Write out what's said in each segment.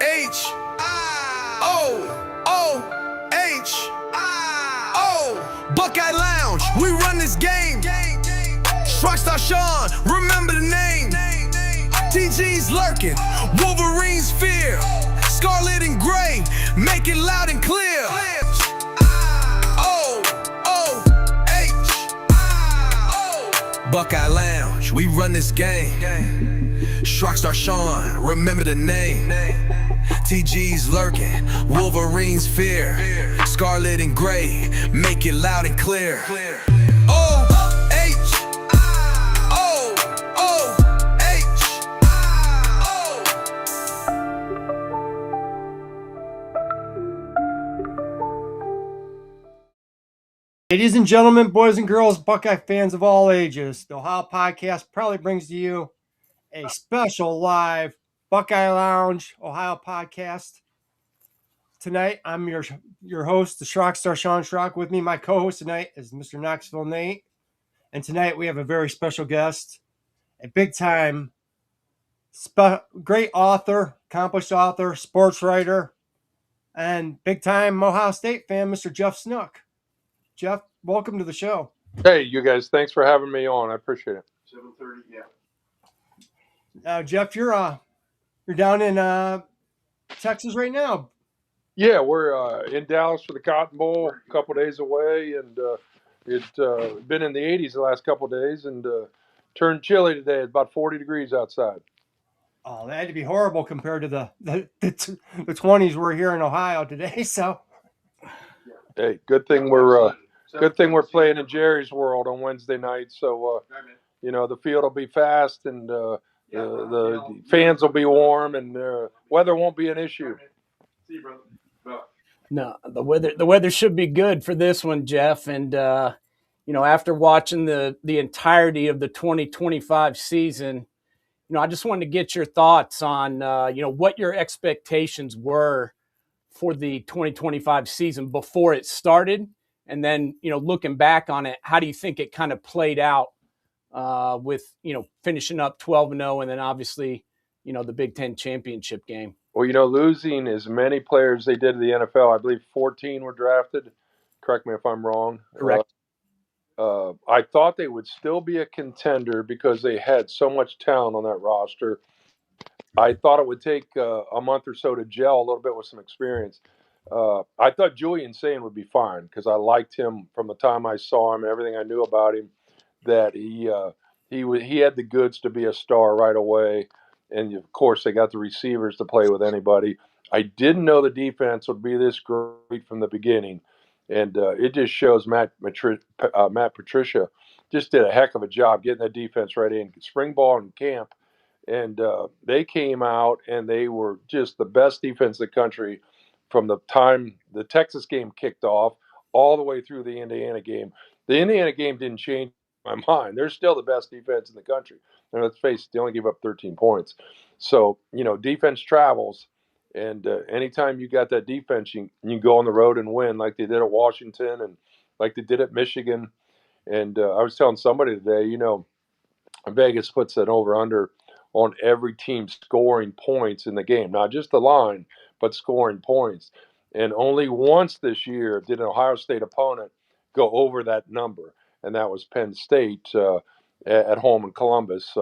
H O H O Buckeye Lounge, we run this game. Rockstar Shaun, remember the name. TG's lurking, Wolverine's fear. Scarlet and gray, make it loud and clear. O-O-H-O Buckeye Lounge, we run this game. Rockstar Shaun, remember the name. TG's lurking, Wolverine's fear. Scarlet and gray, make it loud and clear. Ladies and gentlemen, boys and girls, Buckeye fans of all ages, the Ohio Podcast proudly brings to you a special live Buckeye Lounge Ohio Podcast. Tonight, I'm your host, the Rockstar Shaun Schrock. With me, my co-host tonight is Mr. Knoxville Nate. And tonight, we have a very special guest, a big-time, great author, accomplished author, sports writer, and big-time Ohio State fan, Mr. Jeff Snook. Jeff, welcome to the show. Hey, you guys, thanks for having me on. I appreciate it. 7:30, yeah. Jeff, you're down in Texas right now. Yeah, we're in Dallas for the Cotton Bowl, a couple days away, and it's been in the 80s the last couple days, and turned chilly today. It's about 40 degrees outside. Oh, that had to be horrible compared to the 20s we're here in Ohio today. So, hey, good thing we're playing in Jerry's World on Wednesday night. So, the field will be fast, and the fans will be warm, and weather won't be an issue. See you, brother. No, the weather should be good for this one, Jeff. And after watching the entirety of the 2025 season, I just wanted to get your thoughts on what your expectations were for the 2025 season before it started, and then looking back on it, how do you think it kind of played out with finishing up 12-0, and then obviously the Big Ten championship game? Well, losing as many players as they did to the NFL, I believe 14 were drafted. Correct me if I'm wrong. Correct. I thought they would still be a contender because they had so much talent on that roster. I thought it would take a month or so to gel a little bit with some experience. I thought Julian Sain would be fine because I liked him from the time I saw him, everything I knew about him, that he had the goods to be a star right away. And, of course, they got the receivers to play with anybody. I didn't know the defense would be this great from the beginning. And it just shows Matt Patricia just did a heck of a job getting that defense ready in spring ball and camp. And they came out, and they were just the best defense in the country from the time the Texas game kicked off all the way through the Indiana game. The Indiana game didn't change my mind. They're still the best defense in the country. And let's face it, they only gave up 13 points. So, defense travels. And anytime you got that defense, you can go on the road and win like they did at Washington and like they did at Michigan. And I was telling somebody today, Vegas puts an over-under on every team scoring points in the game. Not just the line, but scoring points. And only once this year did an Ohio State opponent go over that number, and that was Penn State at home in Columbus.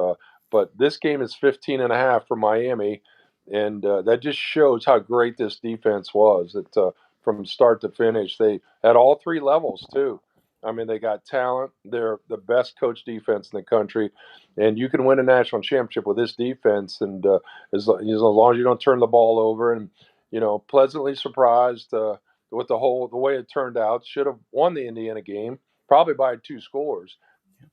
But this game is 15.5 for Miami, and that just shows how great this defense was. That from start to finish, they at all three levels too. I mean, they got talent. They're the best coach defense in the country, and you can win a national championship with this defense. And as long as you don't turn the ball over, and pleasantly surprised with the way it turned out. Should have won the Indiana game probably by 2 scores.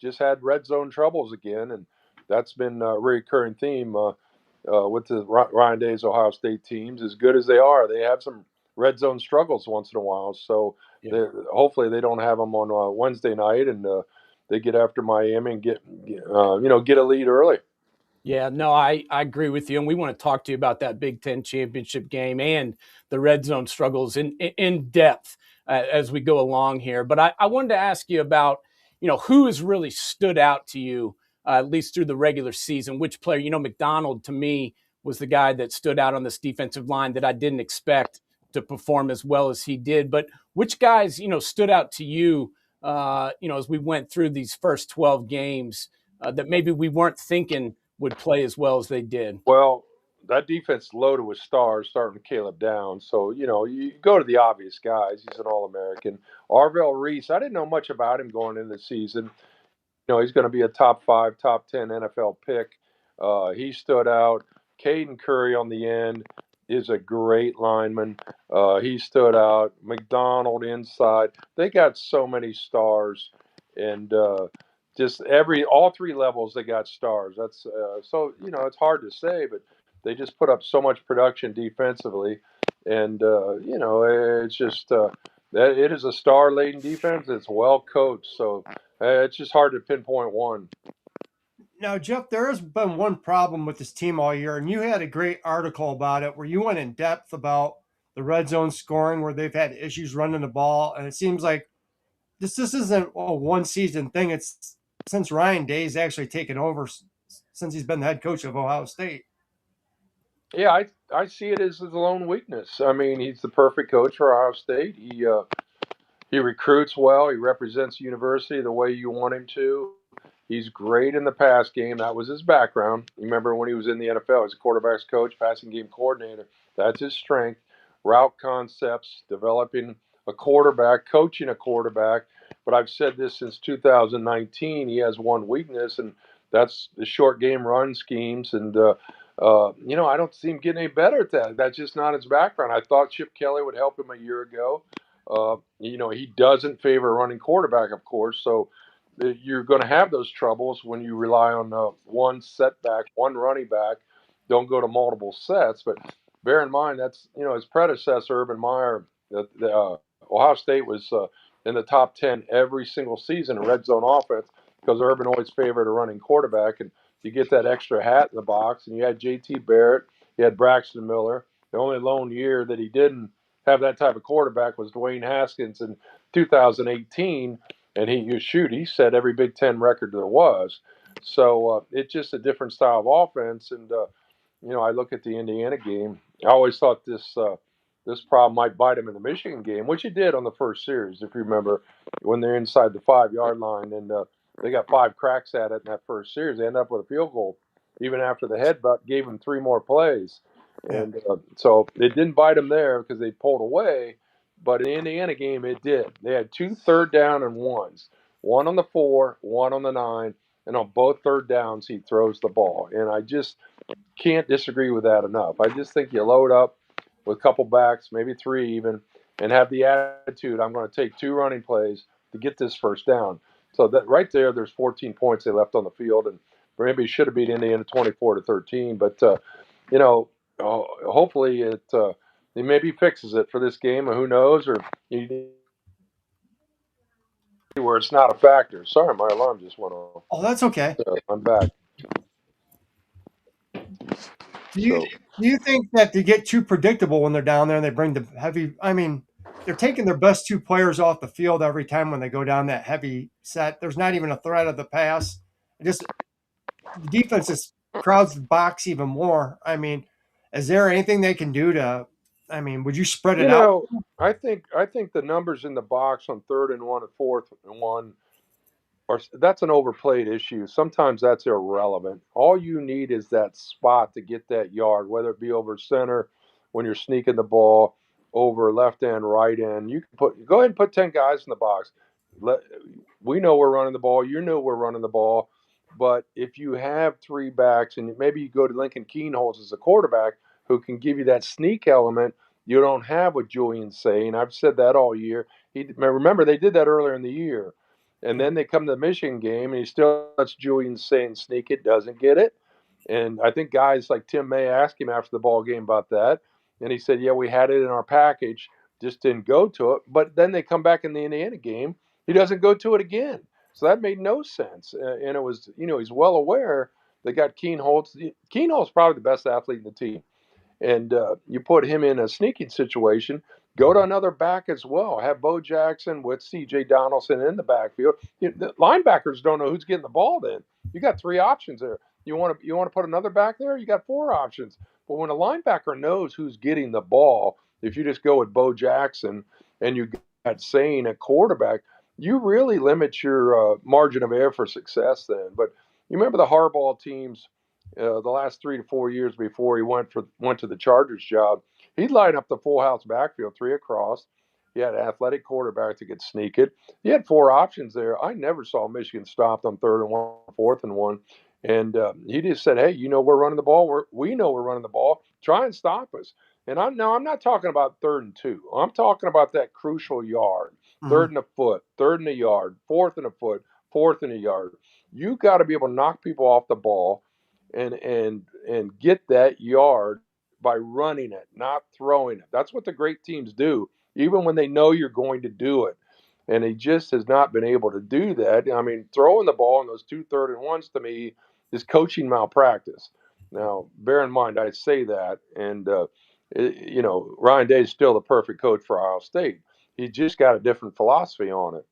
Just had red zone troubles again, and that's been a recurring theme with the Ryan Day's Ohio State teams. As good as they are, they have some red zone struggles once in a while. So hopefully they don't have them on Wednesday night, and they get after Miami and get a lead early. Yeah, no, I agree with you, and we want to talk to you about that Big Ten championship game and the red zone struggles in depth as we go along here. But I wanted to ask you about who has really stood out to you, at least through the regular season. Which player? McDonald to me was the guy that stood out on this defensive line that I didn't expect to perform as well as he did. But which guys, stood out to you, as we went through these first 12 games that maybe we weren't thinking would play as well as they did? Well, that defense loaded with stars, starting with Caleb Downs. So, you go to the obvious guys. He's an All-American. Arvell Reese, I didn't know much about him going into the season. He's going to be a top 5, top 10 NFL pick. He stood out. Caden Curry on the end is a great lineman. He stood out. McDonald inside. They got so many stars, and just all 3 levels they got stars. That's so it's hard to say, but they just put up so much production defensively, and it's just that it is a star-laden defense. It's well coached, so it's just hard to pinpoint one. Now, Jeff, there has been one problem with this team all year, and you had a great article about it where you went in depth about the red zone scoring, where they've had issues running the ball, and it seems like this isn't a one-season thing. It's since Ryan Day's actually taken over, since he's been the head coach of Ohio State. Yeah, I see it as his lone weakness. I mean, he's the perfect coach for Ohio State. He recruits well. He represents the university the way you want him to. He's great in the pass game. That was his background. You remember when he was in the NFL, he was a quarterback's coach, passing game coordinator. That's his strength. Route concepts, developing a quarterback, coaching a quarterback. But I've said this since 2019. He has one weakness, and that's the short game run schemes. And, I don't see him getting any better at that. That's just not his background. I thought Chip Kelly would help him a year ago. He doesn't favor a running quarterback, of course. So you're going to have those troubles when you rely on one setback, one running back. Don't go to multiple sets. But bear in mind, that's, his predecessor, Urban Meyer, Ohio State was in the top 10 every single season in red zone offense because Urban always favored a running quarterback. And you get that extra hat in the box. And you had J.T. Barrett. You had Braxton Miller. The only lone year that he didn't have that type of quarterback was Dwayne Haskins in 2018. And he set every Big Ten record there was. So it's just a different style of offense. And, I look at the Indiana game. I always thought this problem might bite him in the Michigan game, which it did on the first series, if you remember, when they're inside the 5-yard line. And they got 5 cracks at it in that first series. They ended up with a field goal, even after the headbutt gave them 3 more plays. And so it didn't bite them there because they pulled away. But in the Indiana game, it did. They had 2 third down and ones, one on the 4, one on the 9, and on both third downs, he throws the ball. And I just can't disagree with that enough. I just think you load up with a couple backs, maybe 3 even, and have the attitude, I'm going to take 2 running plays to get this first down. So that right there's 14 points they left on the field, and maybe should have beat Indiana 24-13. But, hopefully he maybe fixes it for this game, or who knows, or where it's not a factor. Sorry, my alarm just went off. Oh, that's okay. So I'm back. Do you think that they get too predictable when they're down there and they bring the heavy? I mean, they're taking their best 2 players off the field every time when they go down that heavy set. There's not even a threat of the pass. The defense just crowds the box even more. I mean, is there anything they can do to? I mean, would you spread it out? I think the numbers in the box on 3rd and 1 and 4th and 1 that's an overplayed issue. Sometimes that's irrelevant. All you need is that spot to get that yard, whether it be over center when you're sneaking the ball, over left end, right end. You can go ahead and put 10 guys in the box. We know we're running the ball. You know we're running the ball. But if you have 3 backs, and maybe you go to Lincoln Keenholz as a quarterback who can give you that sneak element, you don't have what Julian's saying. I've said that all year. Remember, they did that earlier in the year. And then they come to the Michigan game, and he still lets Julian saying sneak it, doesn't get it. And I think guys like Tim May asked him after the ball game about that. And he said, yeah, we had it in our package, just didn't go to it. But then they come back in the Indiana game, he doesn't go to it again. So that made no sense. And it was, he's well aware they got Keenholz. Keenholz probably the best athlete in the team. And you put him in a sneaking situation, go to another back as well. Have Bo Jackson with C.J. Donaldson in the backfield. The linebackers don't know who's getting the ball then. You got 3 options there. You want to put another back there? You got 4 options. But when a linebacker knows who's getting the ball, if you just go with Bo Jackson and you got Sane at quarterback, you really limit your margin of error for success then. But you remember the Harbaugh teams the last 3 to 4 years before he went to the Chargers job, he'd line up the full house backfield, 3 across. He had an athletic quarterback that could sneak it. He had 4 options there. I never saw Michigan stopped on 3rd and 1, 4th and 1. And he just said, "Hey, we're running the ball. We know we're running the ball. Try and stop us." And I'm not talking about 3rd and 2. I'm talking about that crucial yard, Mhm. 3rd and a foot, 3rd and a yard, 4th and a foot, 4th and a yard. You got to be able to knock people off the ball, and get that yard by running it, not throwing it. That's what the great teams do, even when they know you're going to do it. And he just has not been able to do that. I mean, throwing the ball in those 2 3rd-and-1s to me is coaching malpractice. Now, bear in mind, I say that, and Ryan Day is still the perfect coach for Ohio State. He's just got a different philosophy on it,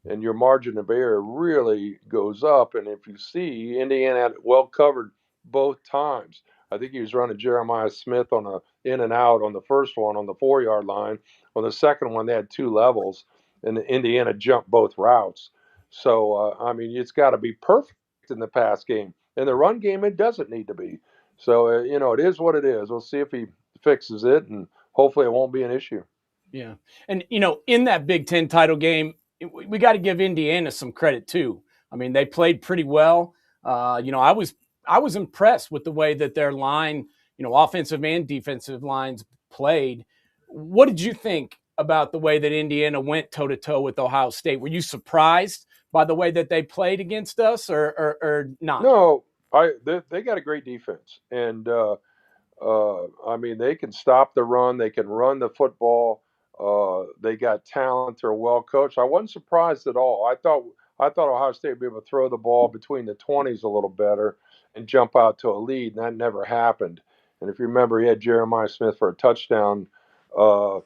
and your margin of error really goes up. And if you see, Indiana had it well covered both times. I think he was running Jeremiah Smith on a in and out on the first one on the 4 yard line. On the second one, they had 2 levels, and Indiana jumped both routes. So I mean, it's got to be perfect in the pass game. In the run game, it doesn't need to be. So it is what it is. We'll see if he fixes it, and hopefully, it won't be an issue. Yeah. And, in that Big Ten title game, we got to give Indiana some credit too. I mean, they played pretty well. I was impressed with the way that their line, offensive and defensive lines played. What did you think about the way that Indiana went toe to toe with Ohio State? Were you surprised by the way that they played against us, or not? No, they got a great defense, and I mean, they can stop the run. They can run the football. They got talent. They're well coached. I wasn't surprised at all. I thought Ohio State would be able to throw the ball between the 20s a little better and jump out to a lead, and that never happened. And if you remember, he had Jeremiah Smith for a touchdown uh,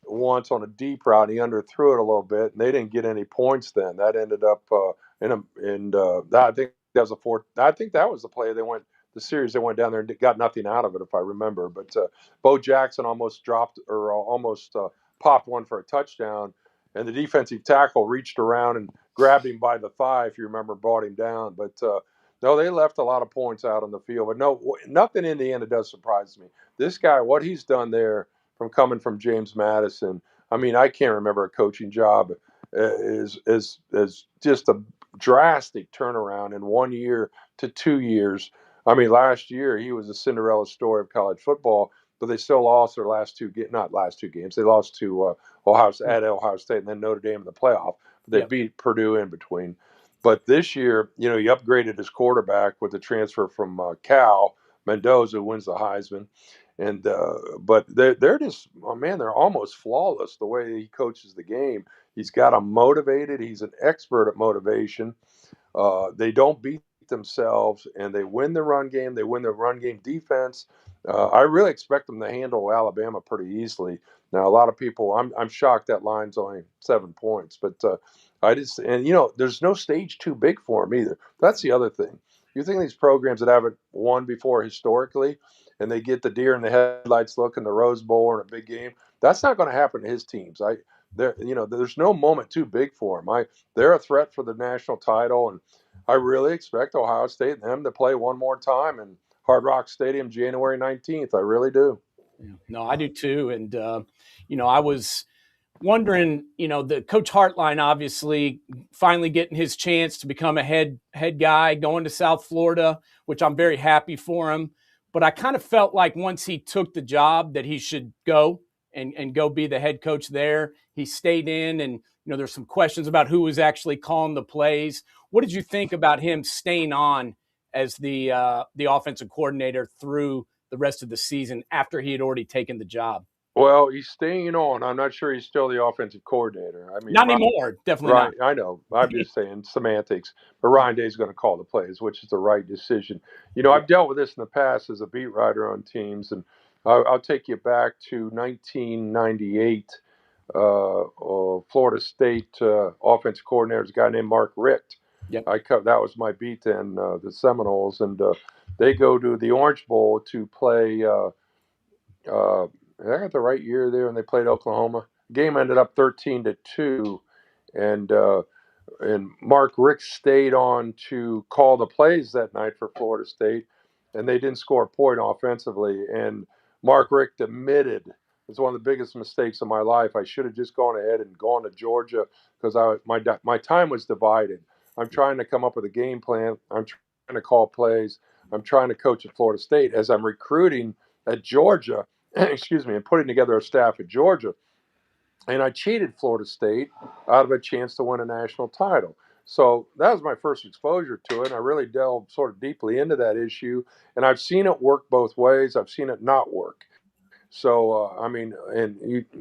once on a deep route. And he underthrew it a little bit, and they didn't get any points. Then that ended up I think that was a fourth. I think that was the play they went the series. They went down there and got nothing out of it, if I remember. But Bo Jackson almost dropped or almost popped one for a touchdown, and the defensive tackle reached around and grabbed him by the thigh, if you remember, brought him down. But no, they left a lot of points out on the field. But no, nothing Indiana does surprise me. This guy, what he's done there from coming from James Madison. I mean, I can't remember a coaching job is just a drastic turnaround in 1 year to 2 years. I mean, last year he was a Cinderella story of college football, but they still lost their last 2 games. They lost to Ohio State and then Notre Dame in the playoff. But they Yep. beat Purdue in between. But this year, he upgraded his quarterback with the transfer from Cal Mendoza, who wins the Heisman. And but they're just, oh man, they're almost flawless the way he coaches the game. He's got them motivated. He's an expert at motivation. They don't beat themselves, and they win the run game. They win the run game defense. I really expect them to handle Alabama pretty easily. Now, a lot of people, I'm shocked that line's only 7 points, but there's no stage too big for them either. That's the other thing. You think these programs that haven't won before historically, and they get the deer in the headlights look in the Rose Bowl in a big game, that's not going to happen to his teams. There's no moment too big for them. They're a threat for the national title, and I really expect Ohio State and them to play one more time in Hard Rock Stadium, January 19th. I really do. Yeah. No, I do too. And, I was wondering, the Coach Hartline obviously finally getting his chance to become a head guy, going to South Florida, which I'm very happy for him. But I kind of felt like once he took the job that he should go and go be the head coach there. He stayed in, and there's some questions about who was actually calling the plays. What did you think about him staying on as the offensive coordinator through the rest of the season after he had already taken the job? Well, he's staying on. I'm not sure he's still the offensive coordinator. I mean, Not anymore. Definitely Right, not. I know. I'm just saying semantics. But Ryan Day's going to call the plays, which is the right decision. I've dealt with this in the past as a beat writer on teams, and I'll take you back to 1998. Florida State offensive coordinator is a guy named Mark Richt. Yep. That was my beat then, the Seminoles, and they go to the Orange Bowl to play. I got the right year there, and they played Oklahoma. Game ended up 13-2, and Mark Richt stayed on to call the plays that night for Florida State, and they didn't score a point offensively. And Mark Richt admitted it's one of the biggest mistakes of my life. I should have just gone ahead and gone to Georgia because my time was divided. I'm trying to come up with a game plan. I'm trying to call plays. I'm trying to coach at Florida State as I'm recruiting at Georgia. Excuse me, and putting together a staff at Georgia. And I cheated Florida State out of a chance to win a national title. So that was my first exposure to it. And I really delved sort of deeply into that issue. And I've seen it work both ways. I've seen it not work. So I mean, and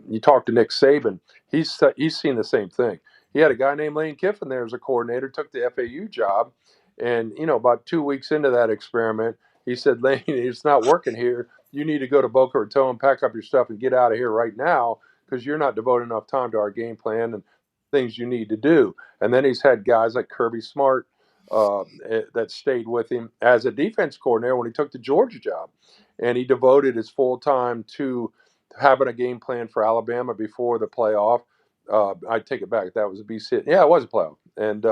you talk to Nick Saban, he's seen the same thing. He had a guy named Lane Kiffin there as a coordinator, took the FAU job, and about 2 weeks into that experiment, he said, "Lane, it's not working here. You need to go to Boca Raton, pack up your stuff, and get out of here right now because you're not devoting enough time to our game plan and things you need to do." And then he's had guys like Kirby Smart that stayed with him as a defense coordinator when he took the Georgia job, and he devoted his full time to having a game plan for Alabama before the playoff. I take it back. That was a BC. Yeah, it was a playoff, and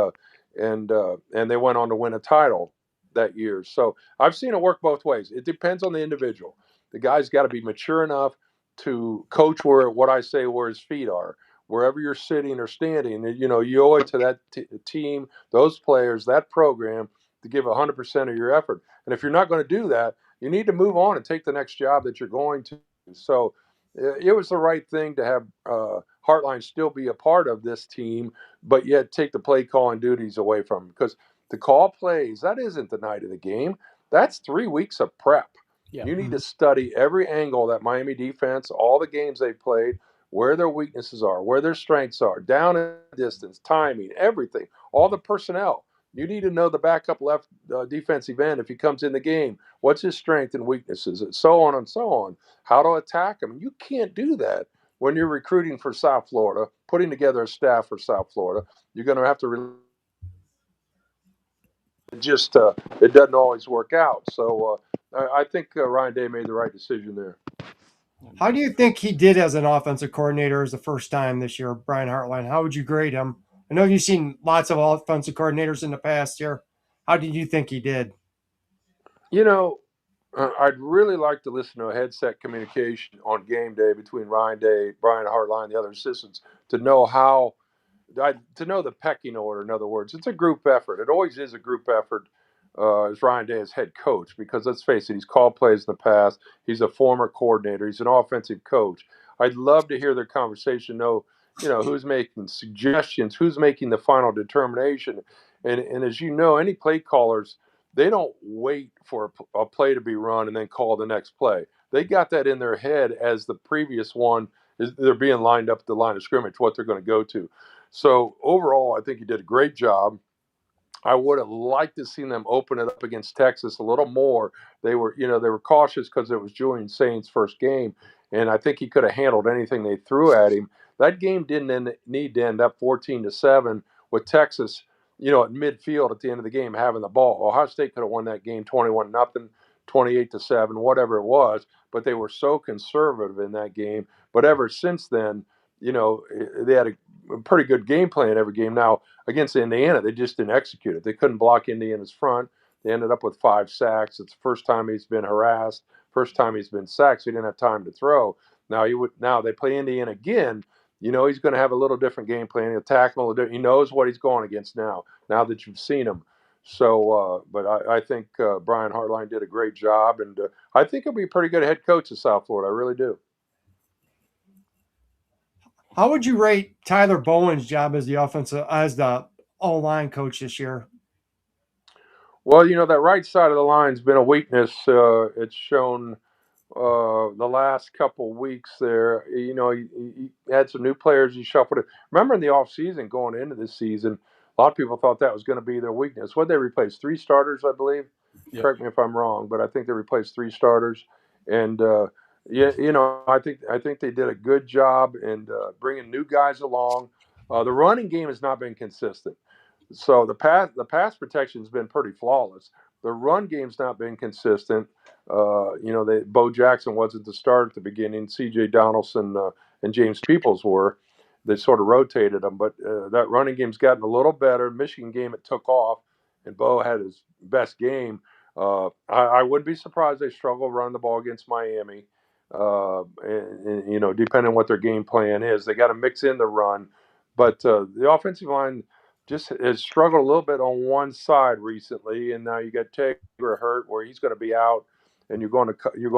they went on to win a title that year. So I've seen it work both ways. It depends on the individual. The guy's got to be mature enough to coach where his feet are. Wherever you're sitting or standing, you owe it to that team, those players, that program to give 100% of your effort. And if you're not going to do that, you need to move on and take the next job that you're going to. So it was the right thing to have Hartline still be a part of this team, but yet take the play calling duties away from him. Because to call plays, that isn't the night of the game. That's 3 weeks of prep. Yeah. You need to study every angle of that Miami defense, all the games they've played, where their weaknesses are, where their strengths are, down and distance, timing, everything, all the personnel. You need to know the backup left defensive end if he comes in the game. What's his strength and weaknesses, and so on and so on. How to attack him. You can't do that when you're recruiting for South Florida, putting together a staff for South Florida. You're going to have to it doesn't always work out. So I think Ryan Day made the right decision there. How do you think he did as an offensive coordinator as the first time this year, Brian Hartline? How would you grade him? I know you've seen lots of offensive coordinators in the past year. How did you think he did? I'd really like to listen to a headset communication on game day between Ryan Day, Brian Hartline, and the other assistants to know to know the pecking order. In other words, it's a group effort. It always is a group effort as Ryan Day is head coach, because let's face it, he's called plays in the past. He's a former coordinator. He's an offensive coach. I'd love to hear their conversation, know, who's making suggestions, who's making the final determination. And as you know, any play callers, they don't wait for a play to be run and then call the next play. They got that in their head as the previous one they're being lined up at the line of scrimmage, what they're going to go to. So overall, I think he did a great job. I would have liked to see them open it up against Texas a little more. They were cautious because it was Julian Saint's first game, and I think he could have handled anything they threw at him. That game didn't need to end up 14-7 with Texas, at midfield at the end of the game having the ball. Ohio State could have won that game 21-0, 28-7, whatever it was, but they were so conservative in that game. But ever since then, they had a pretty good game plan every game. Now, against Indiana, they just didn't execute it. They couldn't block Indiana's front. They ended up with 5 sacks. It's the first time he's been harassed, first time he's been sacked, so he didn't have time to throw. Now they play Indiana again. He's going to have a little different game plan. He'll tackle a little different. He knows what he's going against now that you've seen him. So, but I think Brian Hartline did a great job, and I think he'll be a pretty good head coach of South Florida. I really do. How would you rate Tyler Bowen's job as the O-line coach this year? Well, that right side of the line's been a weakness. It's shown the last couple weeks there. He had some new players. He shuffled it. Remember in the offseason going into this season, a lot of people thought that was going to be their weakness. What, they replaced 3 starters, I believe? Yep. Correct me if I'm wrong, but I think they replaced 3 starters. And I think they did a good job in bringing new guys along. The running game has not been consistent. So the pass protection's been pretty flawless. The run game's not been consistent. Bo Jackson wasn't the start at the beginning. C.J. Donaldson and James Peoples were. They sort of rotated them, but that running game's gotten a little better. Michigan game it took off, and Bo had his best game. I wouldn't be surprised they struggle running the ball against Miami. Depending on what their game plan is, they got to mix in the run. But the offensive line just has struggled a little bit on one side recently, and now you got Taylor hurt, where he's going to be out, and you're going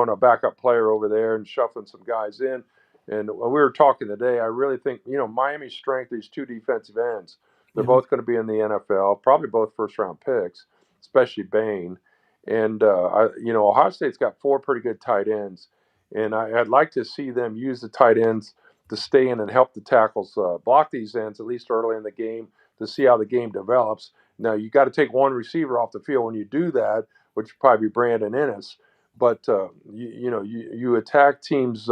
to backup player over there and shuffling some guys in. And when we were talking today, I really think Miami's strength, these two defensive ends, they're Mhm. both going to be in the NFL, probably both first round picks, especially Bain. And Ohio State's got four pretty good tight ends, and I'd like to see them use the tight ends to stay in and help the tackles block these ends at least early in the game to see how the game develops. Now you got to take one receiver off the field when you do that, which would probably be Brandon Ennis. But you attack teams.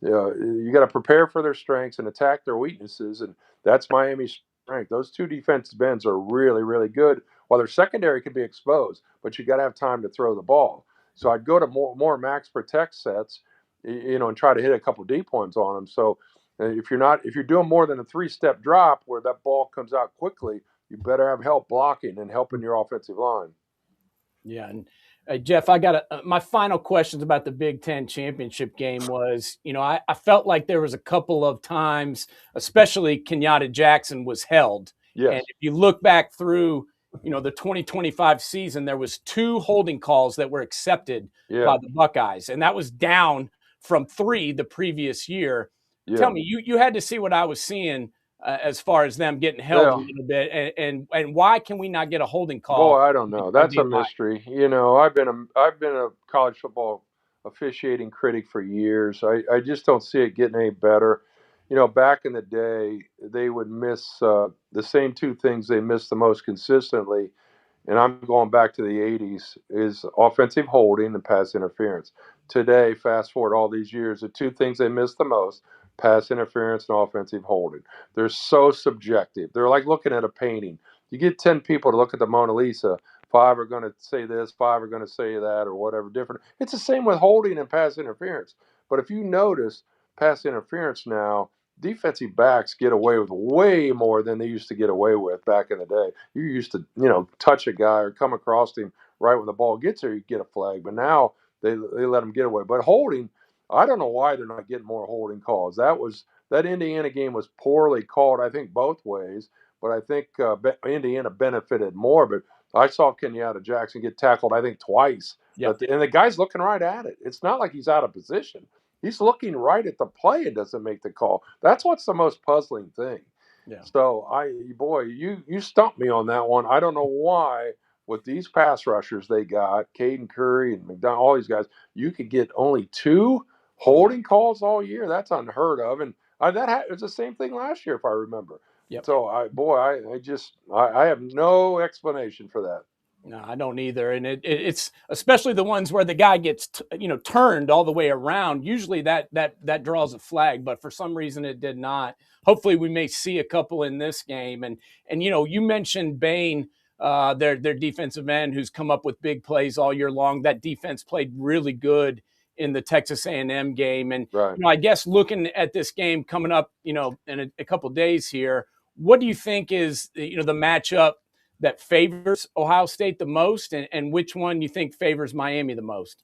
You got to prepare for their strengths and attack their weaknesses, and that's Miami's strength. Those two defensive ends are really, really good. While their secondary can be exposed, but you got to have time to throw the ball. So I'd go to more max protect sets, and try to hit a couple deep ones on them. So if you're doing more than a three-step drop where that ball comes out quickly, you better have help blocking and helping your offensive line. Yeah, and Jeff, I got my final questions about the Big Ten championship game was, I felt like there was a couple of times, especially Kenyatta Jackson was held, and Yes. if you look back through, the 2025 season, there was two holding calls that were accepted Yeah. by the Buckeyes, and that was down from three the previous year. Tell Yeah. me, you had to see what I was seeing as far as them getting held a Well, little bit, and why can we not get a holding boy, call I don't know. That's a Sunday night? mystery. I've been a college football officiating critic for years. I just don't see it getting any better. Back in the day, they would miss the same two things they missed the most consistently, and I'm going back to the 80s, is offensive holding and pass interference. Today, fast forward all these years, the two things they miss the most, pass interference and offensive holding. They're so subjective. They're like looking at a painting. You get 10 people to look at the Mona Lisa, five are going to say this, five are going to say that, or whatever different. It's the same with holding and pass interference. But if you notice, pass interference now, defensive backs get away with way more than they used to get away with back in the day. You used to, touch a guy or come across him right when the ball gets there, you get a flag. But now they let them get away. But holding, I don't know why they're not getting more holding calls. That Indiana game was poorly called, I think, both ways. But I think Indiana benefited more. But I saw Kenyatta Jackson get tackled, I think, twice. Yeah. And the guy's looking right at it. It's not like he's out of position. He's looking right at the play and doesn't make the call. That's what's the most puzzling thing. Yeah. So you stumped me on that one. I don't know why with these pass rushers they got, Caden Curry and McDonald, all these guys, you could get only two holding calls all year. That's unheard of. And it was the same thing last year, if I remember. Yep. So I have no explanation for that. No, I don't either. And it's especially the ones where the guy gets, turned all the way around. Usually that draws a flag, but for some reason it did not. Hopefully we may see a couple in this game. And you mentioned Bain, their defensive end who's come up with big plays all year long. That defense played really good in the Texas A&M game. And, Right. I guess looking at this game coming up, in a couple of days here, what do you think is, the matchup that favors Ohio State the most, and which one you think favors Miami the most?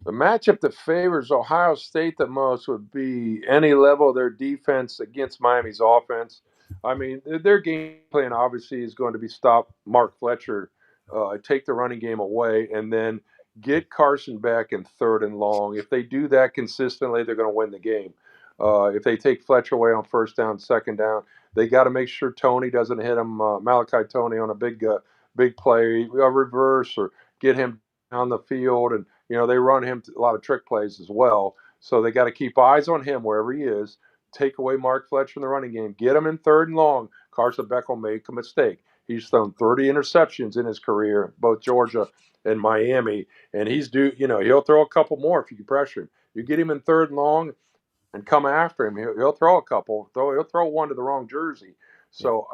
The matchup that favors Ohio State the most would be any level of their defense against Miami's offense. I mean, their game plan obviously is going to be stop Mark Fletcher, take the running game away, and then get Carson back in third and long. If they do that consistently, they're going to win the game. If they take Fletcher away on first down, second down, they got to make sure Tony doesn't hit him, Malachi Tony, on a big play, a reverse, or get him down the field. And they run him a lot of trick plays as well. So they got to keep eyes on him wherever he is. Take away Mark Fletcher in the running game. Get him in third and long. Carson Beck will make a mistake. He's thrown 30 interceptions in his career, both Georgia and Miami, and he's due. He'll throw a couple more if you can pressure him. You get him in third and long and come after him. He'll throw a couple. He'll throw one to the wrong jersey. So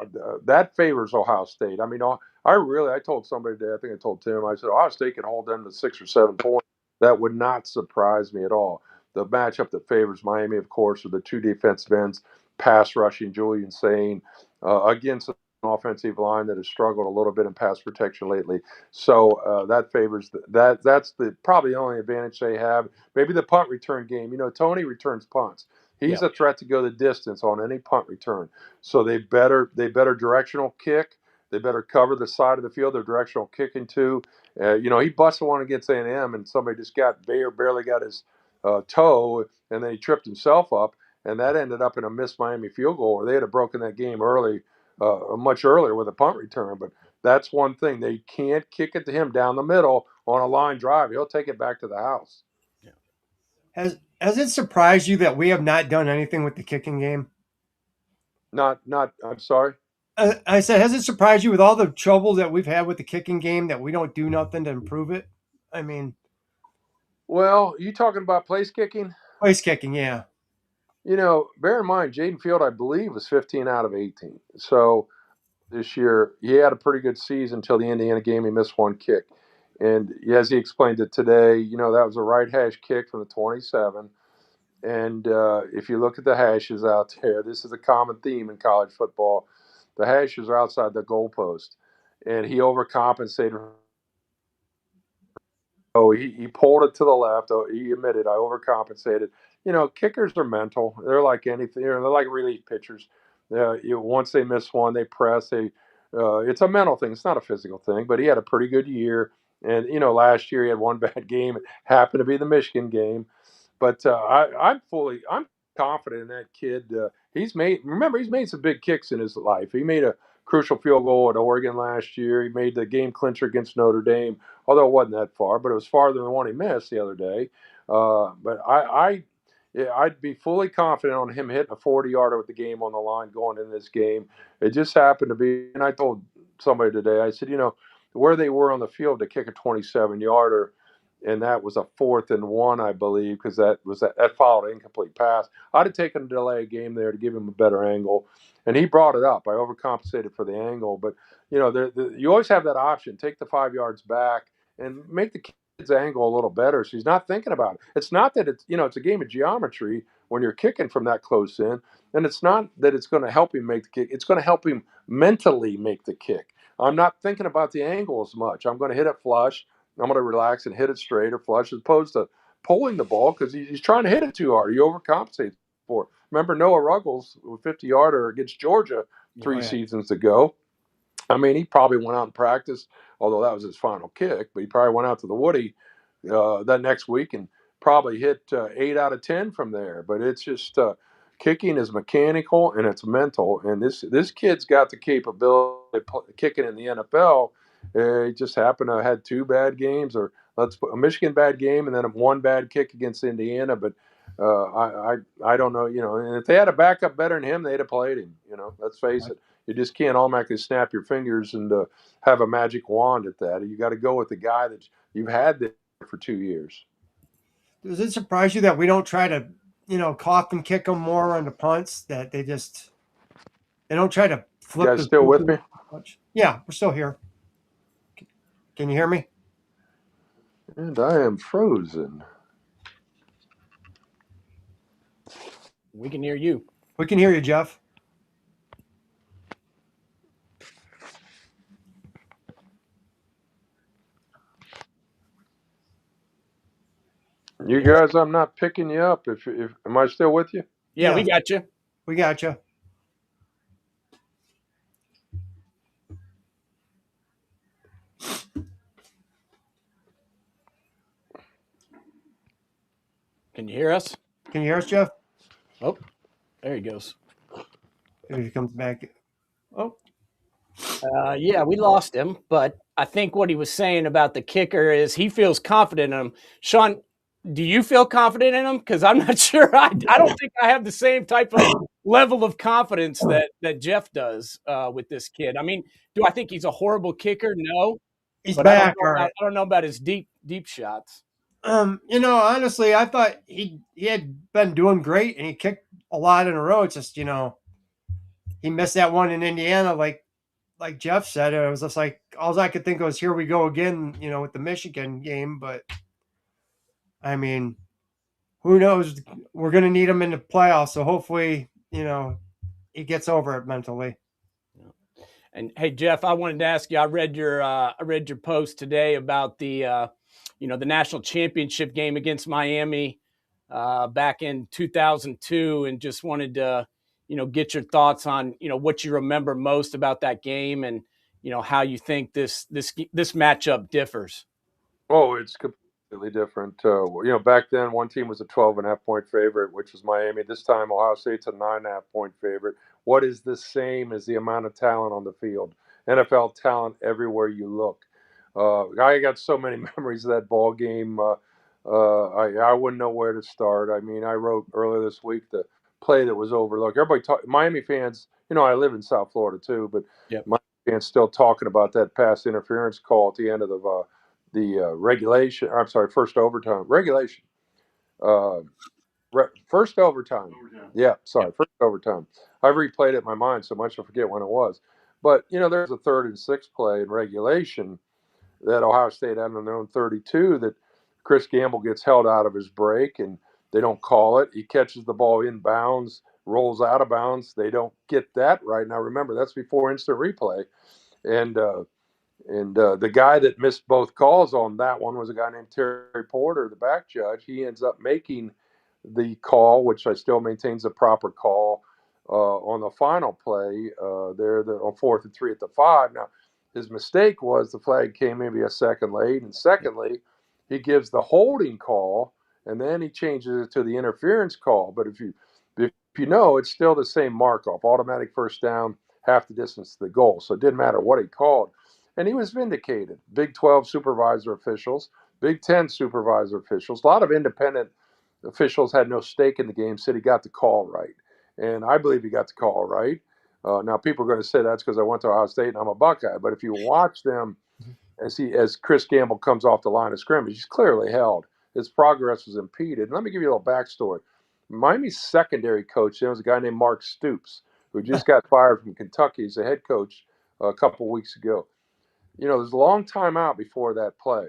that favors Ohio State. I mean, I told somebody today, I think I told Tim, I said, Ohio State can hold them to 6 or 7 points. That would not surprise me at all. The matchup that favors Miami, of course, are the two defensive ends, pass rushing, Julian Sane, against an offensive line that has struggled a little bit in pass protection lately. So that favors that's probably the only advantage they have. Maybe the punt return game. You know, Tony returns punts. He's a threat to go the distance on any punt return. So they better directional kick. They better cover the side of the field. They're directional kicking too. You know, he busted one against A&M, and somebody just barely got his toe, and then he tripped himself up, and that ended up in a missed Miami field goal, or they had broken that game early, much earlier with a punt return. But that's one thing. They can't kick it to him down the middle on a line drive. He'll take it back to the house. Has it surprised you that we have not done anything with the kicking game? I'm sorry. I said, has it surprised you with all the trouble that we've had with the kicking game that we don't do nothing to improve it? I mean, well, you talking about place kicking? place kicking, yeah. You know, bear in mind, Jaden Field, I believe, was 15 out of 18. So this year, he had a pretty good season until the Indiana game. He missed one kick. And as he explained it today, you know, that was a right hash kick from the 27. And if you look at the hashes out there, this is a common theme in college football. The hashes are outside the goalpost. And he overcompensated. Oh, he pulled it to the left. Oh, he admitted I overcompensated. You know, kickers are mental. They're like anything. They're like relief pitchers. Once they miss one, they press. It's a mental thing. It's not a physical thing. But he had a pretty good year. And you know, last year he had one bad game. It happened to be the Michigan game. But I'm confident in that kid. He's made some big kicks in his life. He made a crucial field goal at Oregon last year. He made the game clincher against Notre Dame, although it wasn't that far, but it was farther than the one he missed the other day. But I'd be fully confident on him hitting a 40-yarder with the game on the line going in this game. It just happened to be, and I told somebody today, I said, you know, where they were on the field to kick a 27-yarder, and that was a 4th and 1, I believe, because that followed an incomplete pass. I'd have taken a delay game there to give him a better angle, and he brought it up. I overcompensated for the angle, but you know, you always have that option. Take the 5 yards back and make the kid's angle a little better, so he's not thinking about it. It's not that it's a game of geometry when you're kicking from that close in, and it's not that it's going to help him make the kick. It's going to help him mentally make the kick. I'm not thinking about the angle as much. I'm going to hit it flush. I'm going to relax and hit it straight or flush, as opposed to pulling the ball because he's trying to hit it too hard. He overcompensates for it. Remember Noah Ruggles with 50-yarder against Georgia 3 seasons ago. I mean, he probably went out and practiced, although that was his final kick, but he probably went out to the Woody that next week and probably hit 8 out of 10 from there. But it's just kicking is mechanical and it's mental. And this kid's got the capability of kicking in the NFL. He just happened to have had 2 bad games, or let's put a Michigan bad game and then one bad kick against Indiana. But I don't know, you know, and if they had a backup better than him, they'd have played him. You know, let's face it. You just can't automatically snap your fingers and have a magic wand at that. You got to go with the guy that you've had there for 2 years. Does it surprise you that we don't try to, you know, cough and kick them more on the punts? That they don't try to flip. You guys still with me? Yeah, we're still here. Can you hear me? And I am frozen. We can hear you. We can hear you, Jeff. You guys, I'm not picking you up. If am I still with you? Yeah, we got you. We got you. Can you hear us? Can you hear us, Jeff? Oh, there he goes. Here he comes back. Oh. Yeah, we lost him, but I think what he was saying about the kicker is he feels confident in him. Shaun, do you feel confident in him? Because I'm not sure. I don't think I have the same type of level of confidence that Jeff does with this kid. I mean, do I think he's a horrible kicker? No. He's but back. I don't know about his deep shots. You know, honestly, I thought he had been doing great and he kicked a lot in a row. It's just, you know, he missed that one in Indiana, like Jeff said. It was just like all I could think of was here we go again, with the Michigan game. But I mean, who knows? We're going to need him in the playoffs, so hopefully, he gets over it mentally. And hey, Jeff, I wanted to ask you. I read your post today about the national championship game against Miami back in 2002, and just wanted to get your thoughts on what you remember most about that game, and how you think this matchup differs. Oh, it's completely different. Back then, one team was a 12.5 point favorite, which was Miami. This time, Ohio State's a 9.5 point favorite. What is the same as the amount of talent on the field? NFL talent everywhere you look. I got so many memories of that ball game. I wouldn't know where to start. I mean, I wrote earlier this week the play that was overlooked. Miami fans, I live in South Florida too, but Yep. Miami fans still talking about that pass interference call at the end of regulation. I'm sorry, first overtime. Regulation. Uh, First overtime. Yeah, sorry, Yep. first overtime. I've replayed it in my mind so much I forget when it was. But, there's a 3rd and 6 play in regulation that Ohio State had on their own 32 that Chris Gamble gets held out of his break and they don't call it. He catches the ball in bounds, rolls out of bounds. They don't get that right. Now, remember, that's before instant replay. And the guy that missed both calls on that one was a guy named Terry Porter, the back judge. He ends up making the call, which I still maintain is a proper call on the final play there on 4th and 3 at the 5. Now, his mistake was the flag came maybe a second late. And secondly, he gives the holding call, and then he changes it to the interference call. But if you know, it's still the same mark-off, automatic first down, half the distance to the goal. So it didn't matter what he called. And he was vindicated. Big 12 supervisor officials, Big 10 supervisor officials, a lot of independent officials had no stake in the game, said he got the call right. And I believe he got the call right. Now, people are going to say that's because I went to Ohio State and I'm a Buckeye. But if you watch them as Chris Gamble comes off the line of scrimmage, he's clearly held. His progress was impeded. And let me give you a little backstory. Miami's secondary coach, there was a guy named Mark Stoops, who just got fired from Kentucky as a head coach a couple weeks ago. There's a long time out before that play.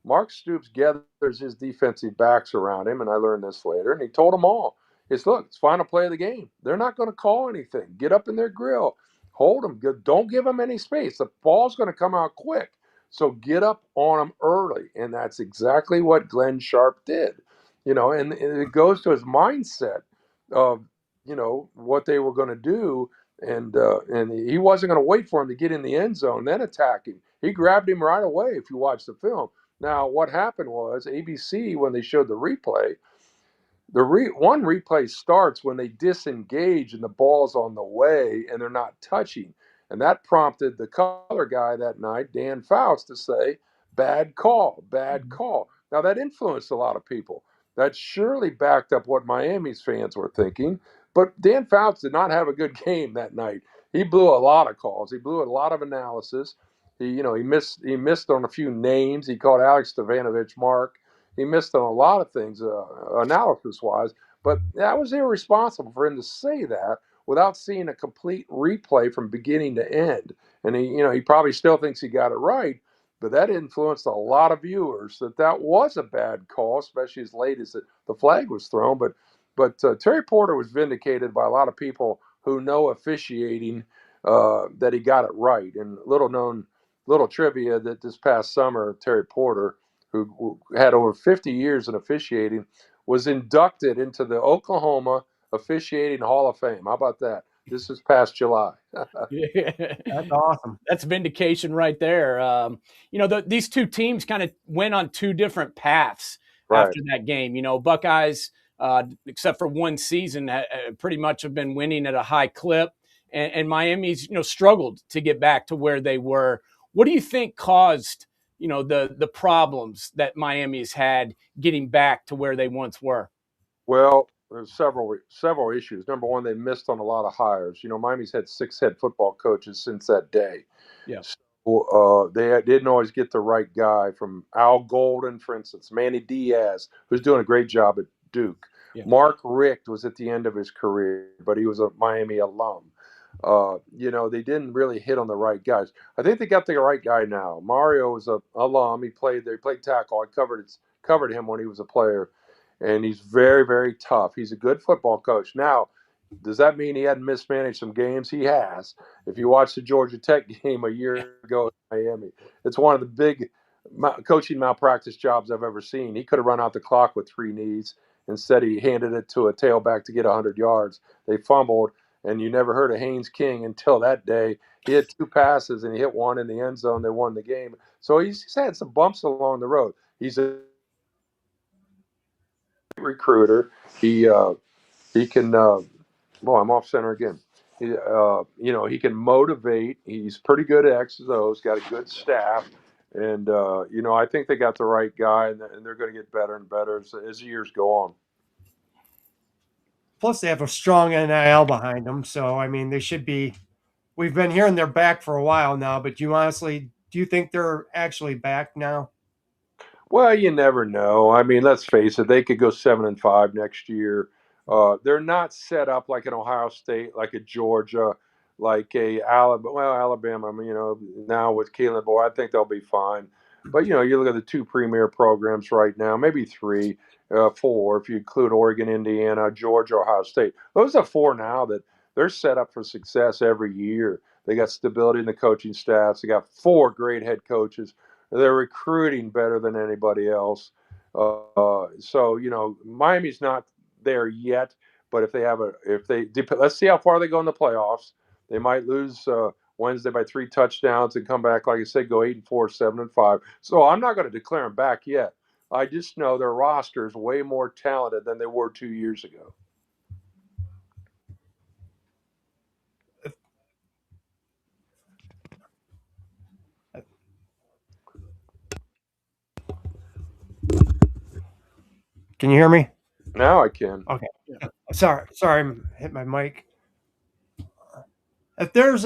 Mark Stoops gathers his defensive backs around him, and I learned this later, and he told them all, look, it's final play of the game. They're not going to call anything. Get up in their grill. Hold them. Don't give them any space. The ball's going to come out quick. So get up on them early. And that's exactly what Glenn Sharp did. And it goes to his mindset of, what they were going to do. And he wasn't going to wait for him to get in the end zone, then attack him. He grabbed him right away if you watch the film. Now, what happened was ABC, when they showed the replay, one replay starts when they disengage and the ball's on the way and they're not touching. And that prompted the color guy that night, Dan Fouts, to say, bad call, bad call. Now, that influenced a lot of people. That surely backed up what Miami's fans were thinking. But Dan Fouts did not have a good game that night. He blew a lot of calls. He blew a lot of analysis. He missed on a few names. He called Alex Stavanovich Mark. He missed on a lot of things analysis-wise. But that was irresponsible for him to say that without seeing a complete replay from beginning to end. And he probably still thinks he got it right, but that influenced a lot of viewers that was a bad call, especially as late as the flag was thrown. But Terry Porter was vindicated by a lot of people who know officiating that he got it right. And little trivia that this past summer, Terry Porter, who had over 50 years in officiating, was inducted into the Oklahoma Officiating Hall of Fame. How about that? This is past July. That's awesome. That's vindication right there. These two teams kind of went on two different paths after that game. Buckeyes, except for one season, pretty much have been winning at a high clip, and Miami's struggled to get back to where they were. What do you think caused the problems that Miami's had getting back to where they once were? Well, there's several issues. Number one, they missed on a lot of hires. Miami's had 6 head football coaches since that day. Yeah. So they didn't always get the right guy. From Al Golden, for instance, Manny Diaz, who's doing a great job at Duke. Yeah. Mark Richt was at the end of his career, but he was a Miami alum. They didn't really hit on the right guys. I think they got the right guy now. Mario is a alum. He played there. He played tackle. I covered him when he was a player, and he's very, very tough. He's a good football coach. Now, does that mean he hadn't mismanaged some games? He has. If you watch the Georgia Tech game a year ago in Miami, it's one of the big coaching malpractice jobs I've ever seen. He could have run out the clock with 3 knees. Instead, he handed it to a tailback to get 100 yards. They fumbled, and you never heard of Haynes King until that day. He had 2 passes, and he hit one in the end zone. They won the game. So he's had some bumps along the road. He's a recruiter. He can. Boy, I'm off center again. He can motivate. He's pretty good at X's and O's. Got a good staff, and I think they got the right guy, and they're going to get better and better as years go on. Plus, they have a strong NIL behind them. So, I mean, they should be. We've been hearing they're back for a while now, but do you think they're actually back now? Well, you never know. I mean, let's face it; they could go 7-5 next year. They're not set up like an Ohio State, like a Georgia, like a Alabama. Well, Alabama. I mean, now with Kalen Boy, I think they'll be fine. But you look at the 2 premier programs right now, maybe 3, 4 if you include Oregon, Indiana, Georgia, Ohio State. Those are 4 now that they're set up for success every year. They got stability in the coaching staffs. They got 4 great head coaches. They're recruiting better than anybody else. So Miami's not there yet, but let's see how far they go in the playoffs. They might lose Wednesday by 3 touchdowns and come back, like I said, go 8-4, 7-5. So I'm not going to declare them back yet. I just know their roster is way more talented than they were 2 years ago. Can you hear me? Now I can. Okay. Sorry, I hit my mic. If there's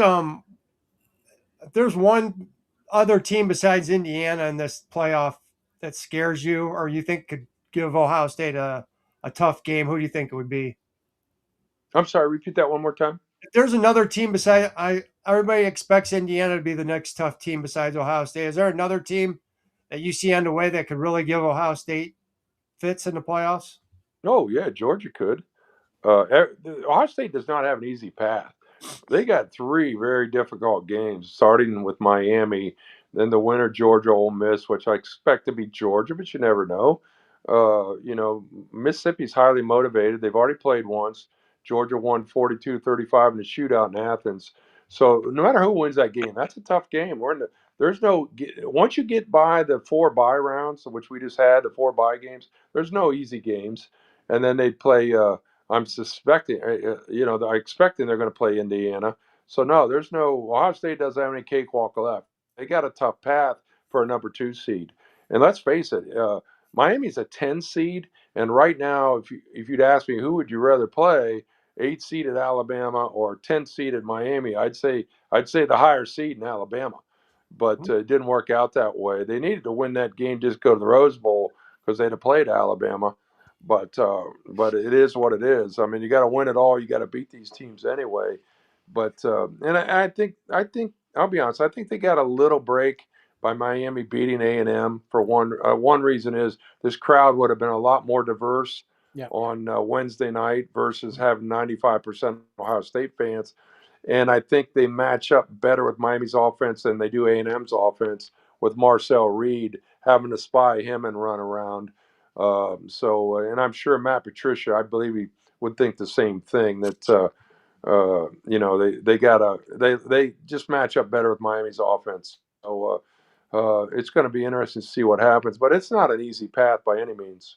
one other team besides Indiana in this playoff that scares you, or you think could give Ohio State a tough game, who do you think it would be? I'm sorry, repeat that one more time. If there's another team besides everybody expects Indiana to be the next tough team besides Ohio State. Is there another team that you see on the way that could really give Ohio State fits in the playoffs? Oh, yeah, Georgia could. Ohio State does not have an easy path. They got 3 very difficult games, starting with Miami, then the winner Georgia Ole Miss, which I expect to be Georgia, but you never know. Mississippi's highly motivated. They've already played once. Georgia won 42-35 in the shootout in Athens. So no matter who wins that game, that's a tough game. Once you get by the 4 bye rounds, which we just had, the 4 bye games, there's no easy games. And then they play. I'm suspecting, I expecting they're going to play Indiana. So no, there's no Ohio State doesn't have any cakewalk left. They got a tough path for a number 2 seed. And let's face it, Miami's a 10 seed, and right now, if you'd ask me who would you rather play, 8 seeded Alabama or 10 seeded Miami, I'd say the higher seed in Alabama. But it didn't work out that way. They needed to win that game, just go to the Rose Bowl because they'd have played Alabama. But it is what it is. I mean, you got to win it all. You got to beat these teams anyway. But and I think I'll be honest. I think they got a little break by Miami beating A&M for one. One reason is this crowd would have been a lot more diverse on Wednesday night versus having 95% Ohio State fans. And I think they match up better with Miami's offense than they do A&M's offense with Marcel Reed having to spy him and run around. And I'm sure Matt Patricia, I believe he would think the same thing that they just match up better with Miami's offense. So it's going to be interesting to see what happens, but it's not an easy path by any means.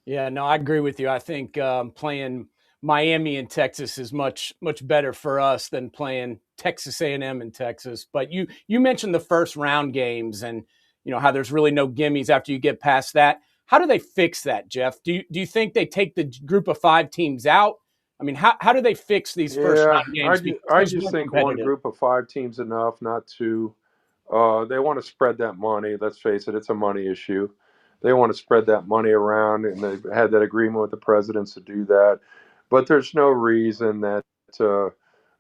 Yeah, no, I agree with you. I think playing Miami in Texas is much better for us than playing Texas A&M in Texas. But you mentioned the first round games and how there's really no gimmies after you get past that. How do they fix that, Jeff? Do you think they take the group of 5 teams out? I mean, how do they fix these first round games? I just think one group of 5 teams enough, not 2. They want to spread that money. Let's face it, it's a money issue. They want to spread that money around, and they've had that agreement with the presidents to do that. But there's no reason that